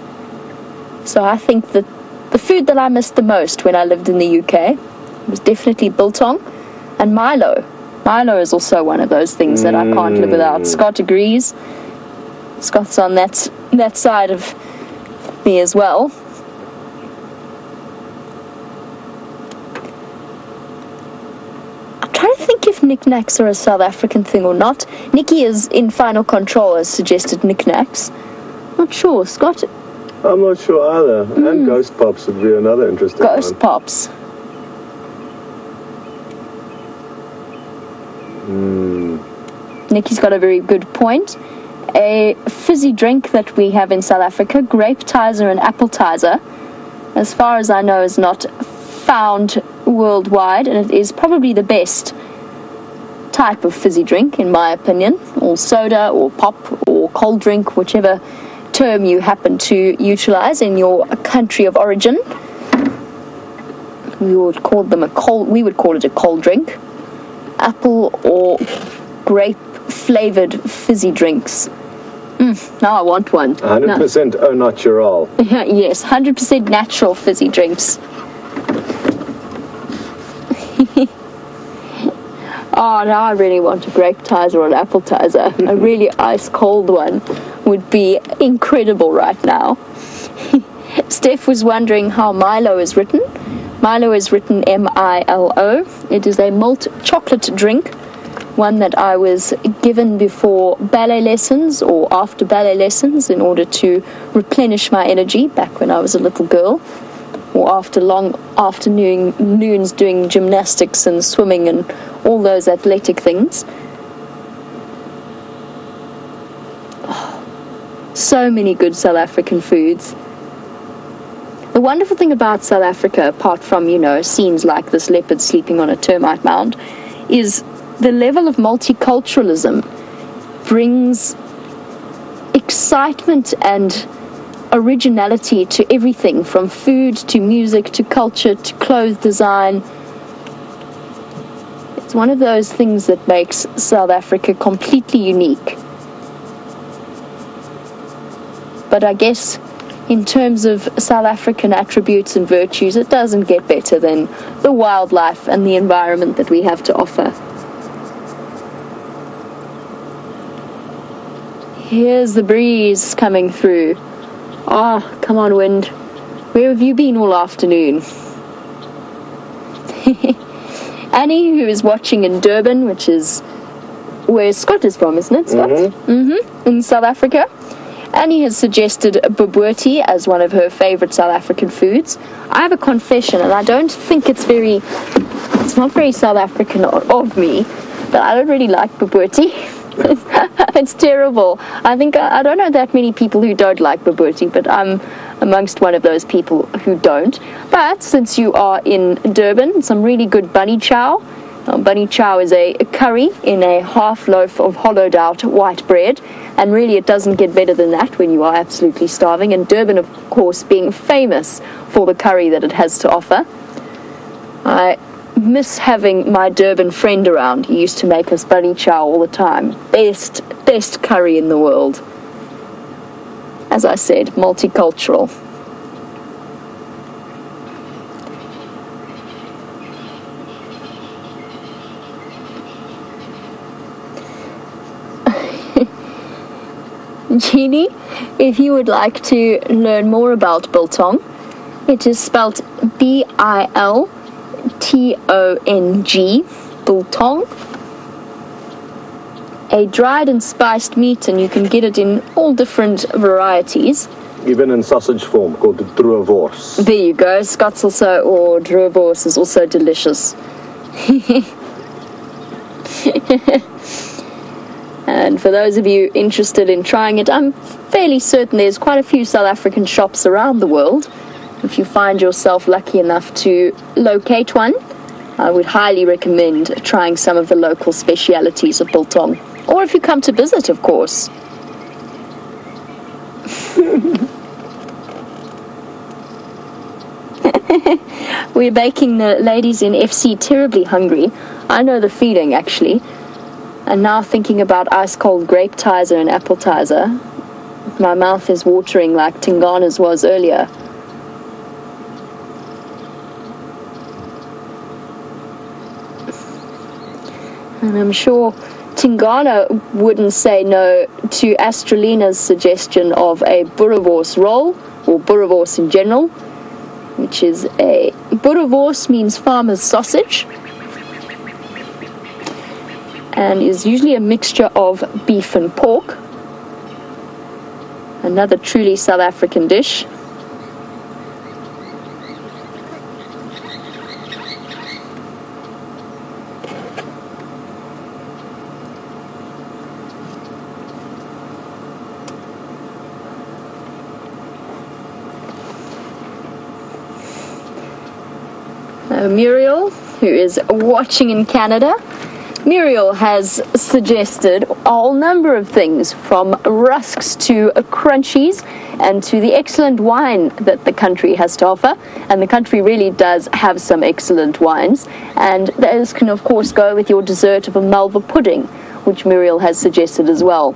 So I think that the food that I missed the most when I lived in the UK was definitely biltong and Milo. Milo is also one of those things that I can't live without. Scott agrees. Scott's on that side of me as well. I'm trying to think if knickknacks are a South African thing or not. Nikki is in Final Control has suggested knickknacks. Not sure. Scott? I'm not sure either. And Ghost Pops would be another interesting one. Ghost Pops. Nikki's got a very good point. A fizzy drink that we have in South Africa, grape tizer and apple tizer, as far as I know, is not found worldwide, and it is probably the best type of fizzy drink, in my opinion, or soda, or pop, or cold drink, whichever term you happen to utilize in your country of origin. We would call it a cold drink. Apple or grape flavored fizzy drinks. Now I want one. 100% au natural. Yes, 100% natural fizzy drinks. Oh, now I really want a grape tizer or an apple tizer. A really ice cold one would be incredible right now. Steph was wondering how Milo is written. Milo is written M-I-L-O. It is a malt chocolate drink, one that I was given before ballet lessons or after ballet lessons in order to replenish my energy back when I was a little girl, or after long afternoons doing gymnastics and swimming and all those athletic things. Oh, so many good South African foods. The wonderful thing about South Africa, apart from, scenes like this leopard sleeping on a termite mound, is the level of multiculturalism brings excitement and originality to everything, from food to music to culture to clothes design. It's one of those things that makes South Africa completely unique. But I guess in terms of South African attributes and virtues, it doesn't get better than the wildlife and the environment that we have to offer. Here's the breeze coming through. Oh, come on, wind. Where have you been all afternoon? Annie, who is watching in Durban, which is where Scott is from, isn't it, Scott? In South Africa. Annie has suggested bobotie as one of her favourite South African foods. I have a confession, and I don't think it's not very South African of me, but I don't really like bobotie. It's terrible. I don't know that many people who don't like bobotie, but I'm amongst one of those people who don't. But since you are in Durban, some really good bunny chow. Bunny chow is a curry in a half loaf of hollowed out white bread, and really it doesn't get better than that when you are absolutely starving, and Durban of course being famous for the curry that it has to offer. I miss having my Durban friend around. He used to make us bunny chow all the time. Best curry in the world. As I said, multicultural. Jeannie, if you would like to learn more about biltong, it is spelled Biltong, biltong. A dried and spiced meat, and you can get it in all different varieties. Even in sausage form, called droewors. There you go. Scots also, or droewors is also delicious. And for those of you interested in trying it, I'm fairly certain there's quite a few South African shops around the world. If you find yourself lucky enough to locate one, I would highly recommend trying some of the local specialities of biltong. Or if you come to visit, of course. We're making the ladies in FC terribly hungry. I know the feeling, actually. And now thinking about ice-cold grape tizer and apple tizer, my mouth is watering like Tingana's was earlier. And I'm sure Tingana wouldn't say no to Astralina's suggestion of a boerewors roll, or boerewors in general, which is a... boerewors means farmer's sausage, and is usually a mixture of beef and pork. Another truly South African dish. Muriel, who is watching in Canada, Muriel has suggested a whole number of things, from rusks to crunchies and to the excellent wine that the country has to offer. And the country really does have some excellent wines. And those can, of course, go with your dessert of a malva pudding, which Muriel has suggested as well.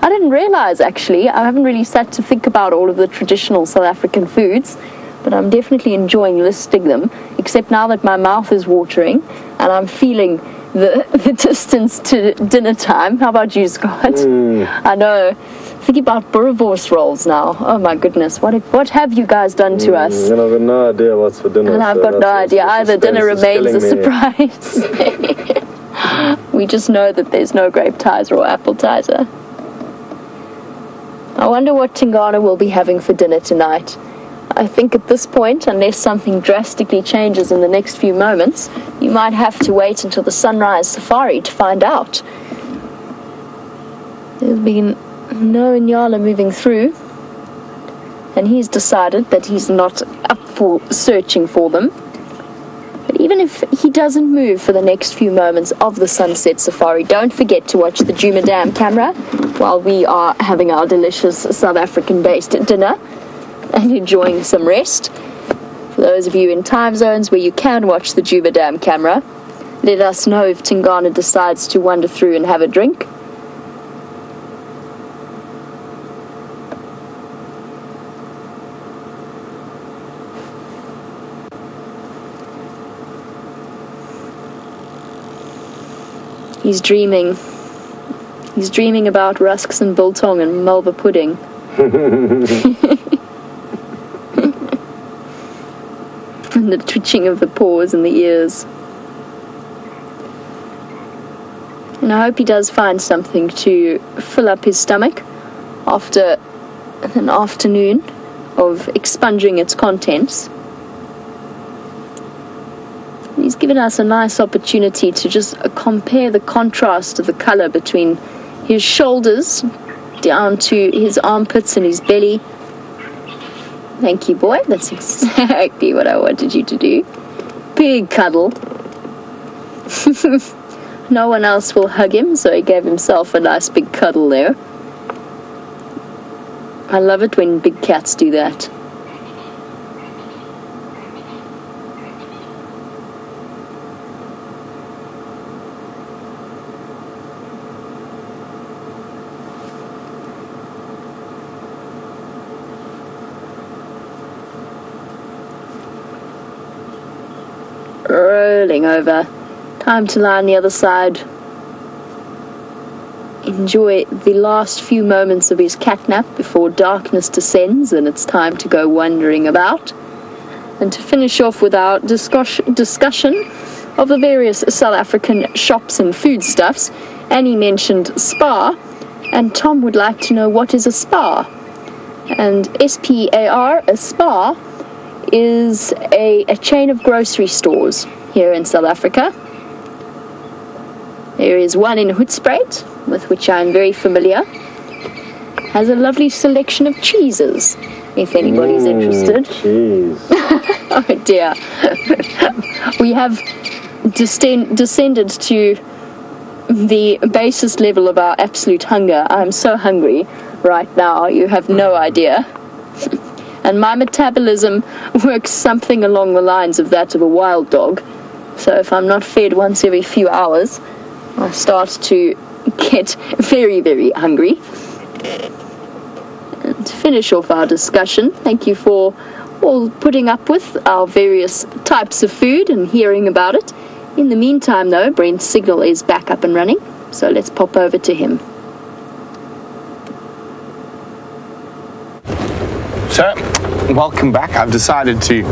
I didn't realize, actually, I haven't really sat to think about all of the traditional South African foods, but I'm definitely enjoying listing them, except now that my mouth is watering and I'm feeling the distance to dinner time. How about you, Scott? I know. Thinking about boerewors rolls now. Oh my goodness, what have you guys done to us? I've got no idea what's for dinner. And I've got no idea either. Dinner remains a surprise. We just know that there's no grape tizer or apple tizer. I wonder what Tingana will be having for dinner tonight. I think at this point, unless something drastically changes in the next few moments, you might have to wait until the sunrise safari to find out. There's been no Inyala moving through, and he's decided that he's not up for searching for them. But even if he doesn't move for the next few moments of the sunset safari, don't forget to watch the Djuma Dam camera while we are having our delicious South African-based dinner and enjoying some rest. For those of you in time zones where you can watch the Djuma Dam camera, let us know if Tingana decides to wander through and have a drink. He's dreaming. He's dreaming about rusks and biltong and malva pudding. And the twitching of the paws and the ears. And I hope he does find something to fill up his stomach after an afternoon of expunging its contents. He's given us a nice opportunity to just compare the contrast of the colour between his shoulders down to his armpits and his belly. Thank you, boy. That's exactly what I wanted you to do. Big cuddle. No one else will hug him, so he gave himself a nice big cuddle there. I love it when big cats do that. Rolling over. Time to lie on the other side. Enjoy the last few moments of his catnap before darkness descends and it's time to go wandering about. And to finish off with our discussion of the various South African shops and foodstuffs, Annie mentioned Spar, and Tom would like to know what is a Spar. And SPAR, a Spar, is a chain of grocery stores here in South Africa. There is one in Hoedspruit, with which I'm very familiar. Has a lovely selection of cheeses, if anybody's interested. Cheese. Oh dear. We have descended to the basest level of our absolute hunger. I'm so hungry right now, you have no idea. And my metabolism works something along the lines of that of a wild dog. So if I'm not fed once every few hours, I start to get very, very hungry. And to finish off our discussion, thank you for all putting up with our various types of food and hearing about it. In the meantime, though, Brent's signal is back up and running, so let's pop over to him. So, welcome back. I've decided to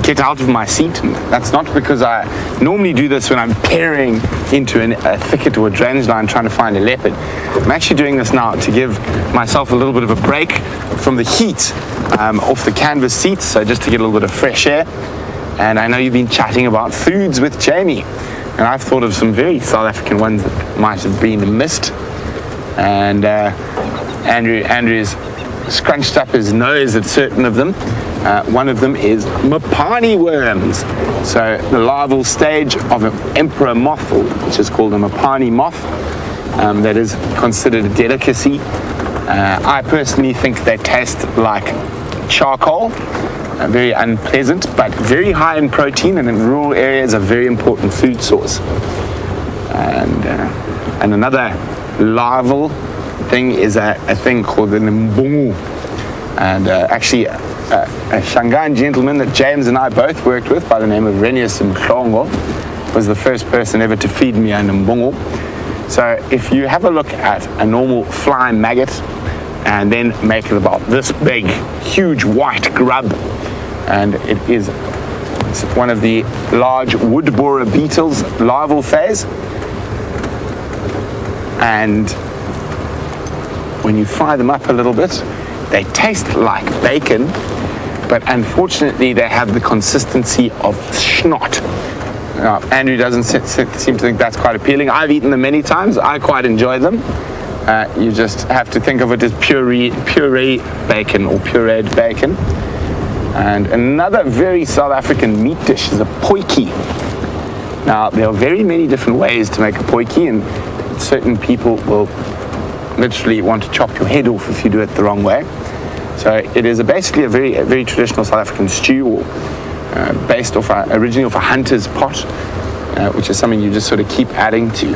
get out of my seat, and that's not because I normally do this when I'm peering into a thicket or a drainage line trying to find a leopard. I'm actually doing this now to give myself a little bit of a break from the heat off the canvas seats, so just to get a little bit of fresh air. And I know you've been chatting about foods with Jamie, and I've thought of some very South African ones that might have been missed. And Andrew's scrunched up his nose at certain of them. One of them is mapani worms. So the larval stage of an emperor moth, which is called a mapani moth, that is considered a delicacy. I personally think they taste like charcoal, very unpleasant, but very high in protein, and in rural areas a very important food source. And another larval thing is a thing called the mbungu, and actually a Shangaan gentleman that James and I both worked with by the name of Renius Mhlongo was the first person ever to feed me a mbungu. So if you have a look at a normal fly maggot and then make it about this big, huge white grub, and it's one of the large wood borer beetles larval phase, and when you fry them up a little bit, they taste like bacon, but unfortunately they have the consistency of snot. Now, Andrew doesn't seem to think that's quite appealing. I've eaten them many times. I quite enjoy them. You just have to think of it as puree bacon or pureed bacon. And another very South African meat dish is a potjie. Now, there are very many different ways to make a potjie, and certain people will literally want to chop your head off if you do it the wrong way. So it is basically a very traditional South African stew, based off originally off a hunter's pot, which is something you just sort of keep adding to.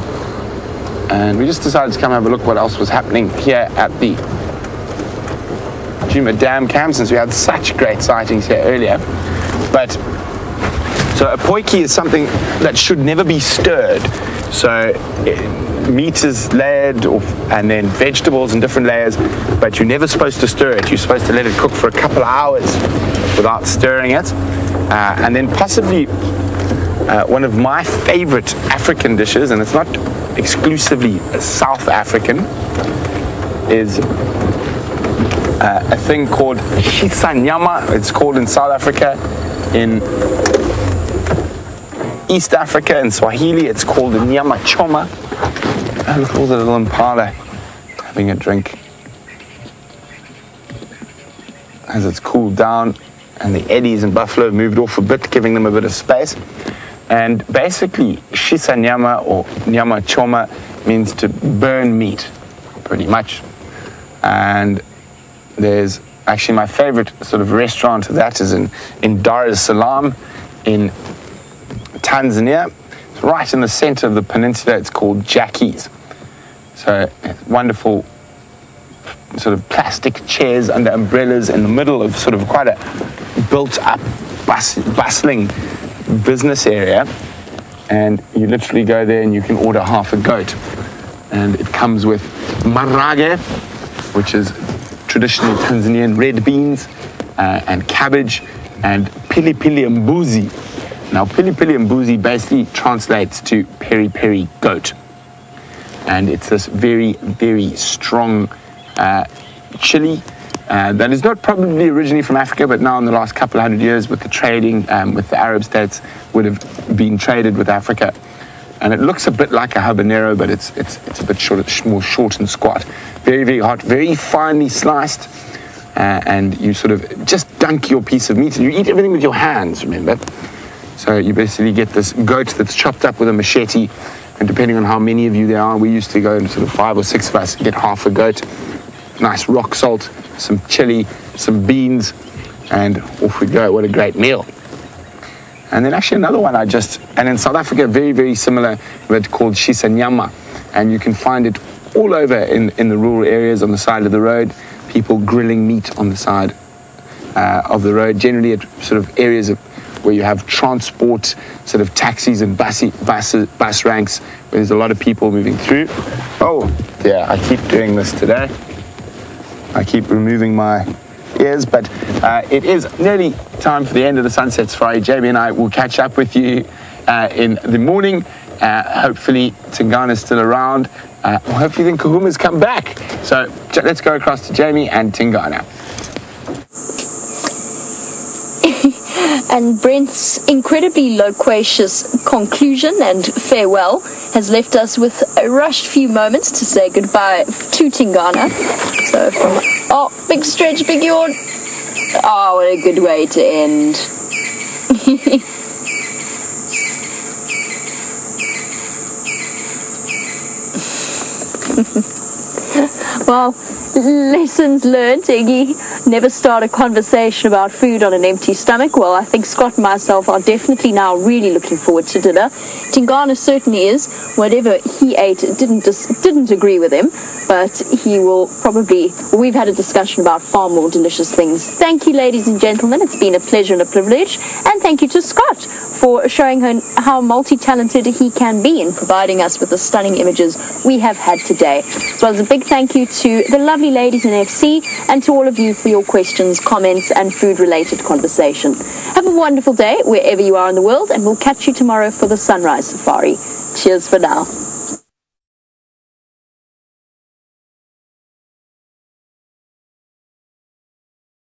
And we just decided to come have a look what else was happening here at the Djuma Dam camp, since we had such great sightings here earlier. But so a potjie is something that should never be stirred. So meat is layered and then vegetables in different layers, but you're never supposed to stir it. You're supposed to let it cook for a couple of hours without stirring it. And then possibly one of my favorite African dishes, and it's not exclusively South African, is a thing called shisanyama. It's called in South Africa. In East Africa, in Swahili, it's called a nyama choma. And look at all the little impala having a drink as it's cooled down, and the eddies in buffalo have moved off a bit, giving them a bit of space. And basically, shisanyama or nyama choma means to burn meat, pretty much. And there's actually my favorite sort of restaurant of that is in Dar es Salaam in Tanzania. It's right in the center of the peninsula. It's called Jackie's. So wonderful sort of plastic chairs under umbrellas in the middle of sort of quite a built-up, bustling business area. And you literally go there and you can order half a goat. And it comes with marage, which is traditional Tanzanian red beans, and cabbage, and pilipili mbuzi. Now, pilipili mbuzi basically translates to peri-peri goat. And it's this very, very strong chili that is not probably originally from Africa, but now in the last couple of hundred years with the trading with the Arab states would have been traded with Africa. And it looks a bit like a habanero, but it's a bit short, more short and squat. Very, very hot, very finely sliced. And you sort of just dunk your piece of meat, and you eat everything with your hands, remember? So you basically get this goat that's chopped up with a machete, and depending on how many of you there are, we used to go and sort of 5 or 6 of us get half a goat. Nice rock salt, some chili, some beans, and off we go. What a great meal. And then actually another one and in South Africa, very, very similar, but called shisanyama. And you can find it all over in the rural areas on the side of the road. People grilling meat on the side of the road, generally at sort of areas where you have transport, sort of taxis and bus ranks, where there's a lot of people moving through. Oh, yeah, I keep doing this today. I keep removing my ears, but it is nearly time for the end of the Sunset Safari. Jamie and I will catch up with you in the morning. Hopefully Tingana is still around. Hopefully then Kahuma's come back. So let's go across to Jamie and Tingana. And Brent's incredibly loquacious conclusion and farewell has left us with a rushed few moments to say goodbye to Tingana. So big stretch, big yawn. Oh, what a good way to end. Well, lessons learned, Iggy. Never start a conversation about food on an empty stomach. Well, I think Scott and myself are definitely now really looking forward to dinner. Tingana certainly is. Whatever he ate didn't agree with him, but he will probably... We've had a discussion about far more delicious things. Thank you, ladies and gentlemen. It's been a pleasure and a privilege. And thank you to Scott for showing how multi-talented he can be in providing us with the stunning images we have had today. As well as a big thank you to the lovely ladies in FC and to all of you for your questions, comments and food-related conversation. Have a wonderful day wherever you are in the world, and we'll catch you tomorrow for the Sunrise Safari. Cheers for now.